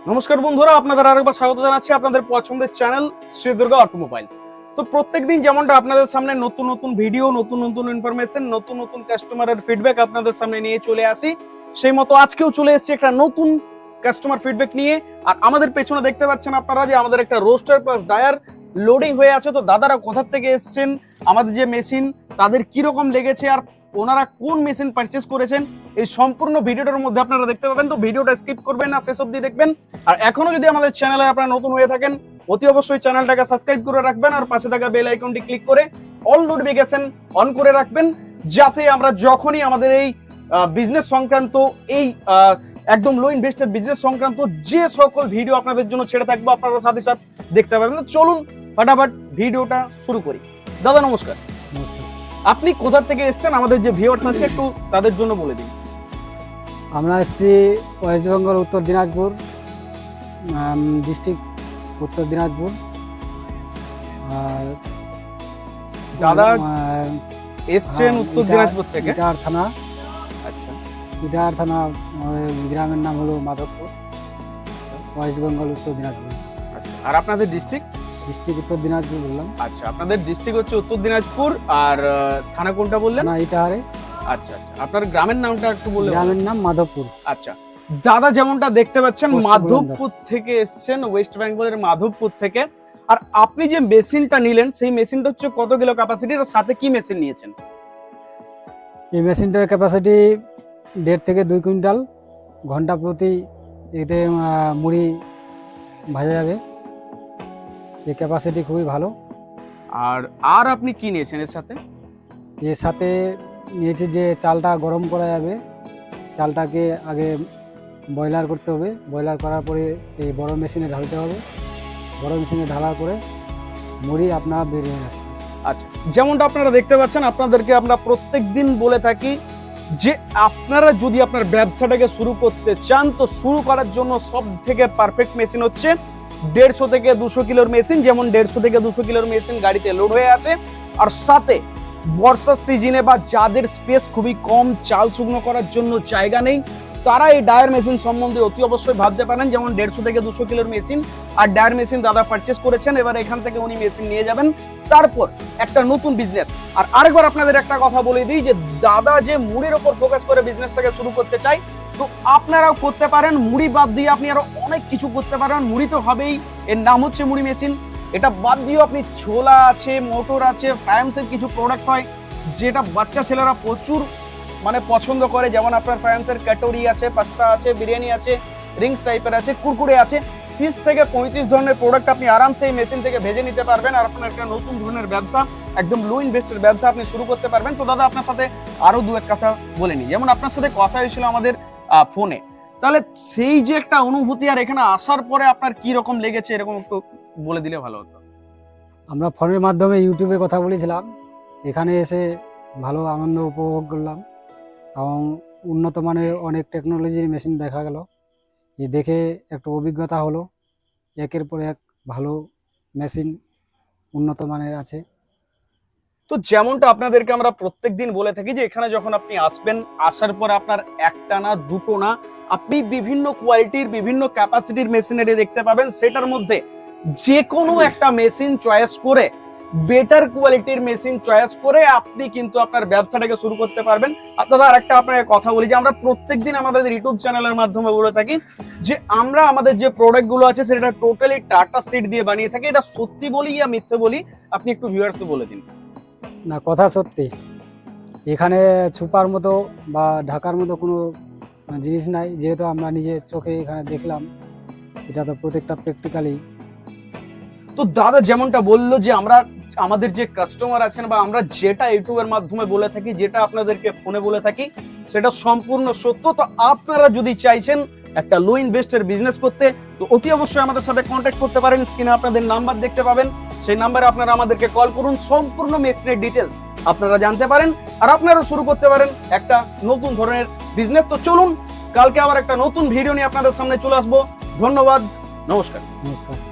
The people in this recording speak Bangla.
নমস্কার বন্ধুরা, আপনাদের আরেকবার স্বাগত জানাচ্ছি আপনাদের পছন্দের চ্যানেল শ্রী দুর্গা অটোমোবাইলস। তো প্রত্যেকদিন যেমনটা আপনাদের সামনে নতুন নতুন ভিডিও, নতুন নতুন ইনফরমেশন, নতুন নতুন কাস্টমারের ফিডব্যাক আপনাদের সামনে নিয়ে চলে আসি, সেই মতো আজকেও চলে এসেছি একটা নতুন কাস্টমার ফিডব্যাক নিয়ে। আর আমাদের পেছনে দেখতে পাচ্ছেন আপনারা যে আমাদের একটা রোস্টার প্লাস ডায়ার লোডিং হয়ে আছে। তো দাদারা কোথা থেকে এসেছেন, আমাদের যে মেশিন তাদের কি রকম লেগেছে, আর ওনারা কোন মেশিন পারচেজ করেছেন, এই সম্পূর্ণ ভিডিওটার মধ্যে আপনারা দেখতে পাবেন। তো ভিডিওটা স্কিপ করবেন না, শেষ অবধি দেখবেন। আর এখনো যদি আমাদের চ্যানেলে আপনারা নতুন হয়ে থাকেন, অতি অবশ্যই চ্যানেলটাকে সাবস্ক্রাইব করে রাখবেন আর পাশে থাকা বেল আইকনটি ক্লিক করে অল নোটিফিকেশন অন করে রাখবেন, যাতে আমরা যখনই আমাদের এই বিজনেস সংক্রান্ত এই একদম লো ইনভেস্টেড বিজনেস সংক্রান্ত যে সকল ভিডিও আপনাদের জন্য ছেড়ে থাকবো আপনারা সাথে সাথে দেখতে পাবেন। তো চলুন ফটাফট ভিডিওটা শুরু করি। দাদা নমস্কার। নমস্কার। আপনি কোথা থেকে এসেছেন, আমাদের যে ভিউয়ার্স আছে একটু তাদের জন্য বলে দিন। আমরা এসেছি ওয়েস্ট বেঙ্গল, উত্তর দিনাজপুর ডিস্ট্রিক্ট, উত্তর দিনাজপুর। আর দাদা এসছেন উত্তর দিনাজপুর থেকে? ইটার থানা। আচ্ছা, ইটার থানা, গ্রামের নাম হলো মাধবপুর, ওয়েস্ট বেঙ্গল, উত্তর দিনাজপুর। আচ্ছা, আর আপনাদের ডিস্ট্রিক্ট? ডিস্ট্রিক্ট উত্তর দিনাজপুর বললাম। আচ্ছা, আপনাদের ডিস্ট্রিক্ট হচ্ছে উত্তর দিনাজপুর, আর থানা কোনটা বললেন? না, ইটাহারে। আচ্ছা আচ্ছা, আপনার গ্রামের নামটা একটু বললেন? গ্রামের নাম মাধবপুর। আচ্ছা, দাদা যেমনটা দেখতে পাচ্ছেন পোস্ট মাধবপুর থেকে এসেছেন, ওয়েস্ট বেঙ্গলের মাধবপুর থেকে। আর আপনি যে মেশিনটা নিলেন সেই মেশিনটা হচ্ছে কত কিলো ক্যাপাসিটির, আর সাথে কি মেশিন নিয়েছেন? এই মেশিনটার ক্যাপাসিটি 1.5 থেকে 2 কুইন্টাল। ঘন্টা প্রতি এতে মুড়ি ভাজা যাবে। এই ক্যাপাসিটি খুবই ভালো। আর আর আপনি কি নিয়েছেন এর সাথে? এর সাথে নিয়েছি যে চালটা গরম করা যাবে। চালটাকে আগে বয়লার করতে হবে, বয়লার করার পরে এই বড় মেশিনে ঢালতে হবে। বড় মেশিনে ঢালার পরে মুড়ি আপনার বেরিয়ে আসবে। আচ্ছা, যেমনটা আপনারা দেখতে পাচ্ছেন, আপনাদেরকে আমরা প্রত্যেকদিন বলে থাকি যে আপনারা যদি আপনার ব্যবসাটাকে শুরু করতে চান, তো শুরু করার জন্য সব থেকে পারফেক্ট মেশিন হচ্ছে 150 থেকে 200 কিলোর মেশিন। যেমন 150 থেকে 200 কিলোর মেশিন গাড়িতে লোড হয়ে আছে, আর সাথে বর্ষার সিজনে বা যাদের স্পেস খুবই কম, চাল শুকনো করার জন্য জায়গা নেই, তারা এই ডায়ার মেশিন সম্বন্ধে অতি অবশ্যই ভাবতে পারেন। যেমন 150 থেকে 200 কিলোর মেশিন আর ডায়ার মেশিন দাদা পারচেস করেছেন, এবার এখান থেকে উনি মেশিন নিয়ে যাবেন, তারপর একটা নতুন বিজনেস। আর আরেকবার আপনাদের একটা কথা বলে দিই যে দাদা যে মুড়ির ওপর ফোকাস করে বিজনেসটাকে শুরু করতে চাই, তো আপনারাও করতে পারেন। মুড়ি বাদ দিয়ে আপনি আরো অনেক কিছু করতে পারেন। মুড়ি তো হবেই, এর নাম হচ্ছে মুড়ি মেশিন। এটা বাদ দিয়েও আপনি ছোলা আছে, মোটর আছে, ফ্রায়ান্সের কিছু প্রোডাক্ট হয় যেটা বাচ্চা ছেলেরা প্রচুর পছন্দ করে। যেমন আপনার ফ্রায়ান্সের কাটোরি আছে, পাস্তা আছে, বিরিয়ানি আছে, রিংস টাইপের আছে, কুরকুরে আছে। 30 থেকে 35 ধরনের প্রোডাক্ট আপনি আরামসে এই মেশিন থেকে ভেজে নিতে পারবেন, আর আপনার একটা নতুন ধরনের ব্যবসা, একদম লো ইনভেস্টের ব্যবসা আপনি শুরু করতে পারবেন। তো দাদা আপনার সাথে আরো দু এক কথা বলে নিই। যেমন আপনার সাথে কথা হয়েছিল আমাদের ফোনে, তাহলে সেই যে একটা অনুভূতি আর এখানে আসার পরে আপনার কি রকম লেগেছে, এরকম একটু বলে দিলে ভালো হতো। আমরা ফোনের মাধ্যমে ইউটিউবে কথা বলেছিলাম, এখানে এসে ভালো আনন্দ উপভোগ করলাম এবং উন্নত মানের অনেক টেকনোলজির মেশিন দেখা গেল। এ দেখে একটু অভিজ্ঞতা হলো, একের পর এক ভালো মেশিন উন্নত মানের আছে। তো যেমনটা আপনাদেরকে আমরা প্রত্যেকদিন বলে থাকি যে এখানে যখন আপনি আসবেন, আসার পর আপনার একটা না দুটো না, আপনি বিভিন্ন কোয়ালিটির বিভিন্ন ক্যাপাসিটির মেশিনারি দেখতে পাবেন। সেটার মধ্যে যে কোনো একটা মেশিন চয়েস করে, বেটার কোয়ালিটির মেশিন চয়েস করে আপনি কিন্তু আপনার ব্যবসাটাকে শুরু করতে পারবেন। আপনারা আরেকটা আপনাকে কথা বলি যে আমরা প্রত্যেকদিন আমাদের ইউটিউব চ্যানেলের মাধ্যমে বলে থাকি যে আমরা আমাদের যে প্রোডাক্ট গুলো আছে সেটা টোটালি টাটা সিট দিয়ে বানিয়ে থাকি। এটা সত্যি বলি ইয়া মিথ্যে বলি, আপনি একটু ভিউয়ার্সকে বলে দিন। না, কথা সত্যি। এখানে ছুপার মতো বা ঢাকার মতো কোনো জিনিস নাই, যেহেতু আমরা নিজের চোখে এখানে দেখলাম। এটা তো প্রত্যেকটা প্র্যাকটিক্যালি। তো দাদা যেমনটা বললো যে আমরা আমাদের যে কাস্টমার আছেন বা আমরা যেটা ইউটিউবের মাধ্যমে বলে থাকি, যেটা আপনাদেরকে ফোনে বলে থাকি, সেটা সম্পূর্ণ সত্য। তো আপনারা যদি চাইছেন একটা লো ইনভেস্টের বিজনেস করতে, তো অতি অবশ্যই আমাদের সাথে কন্ট্যাক্ট করতে পারেন। স্ক্রিনে আপনাদের নাম্বার দেখতে পাবেন, সেই নাম্বারে আপনারা আমাদেরকে কল করুন, সম্পূর্ণ মেশিনের ডিটেলস আপনারা জানতে পারেন, আর আপনারাও শুরু করতে পারেন একটা নতুন ধরনের বিজনেস। তো চলুন, কালকে আবার একটা নতুন ভিডিও নিয়ে আপনাদের সামনে চলে আসবো। ধন্যবাদ, নমস্কার। নমস্কার।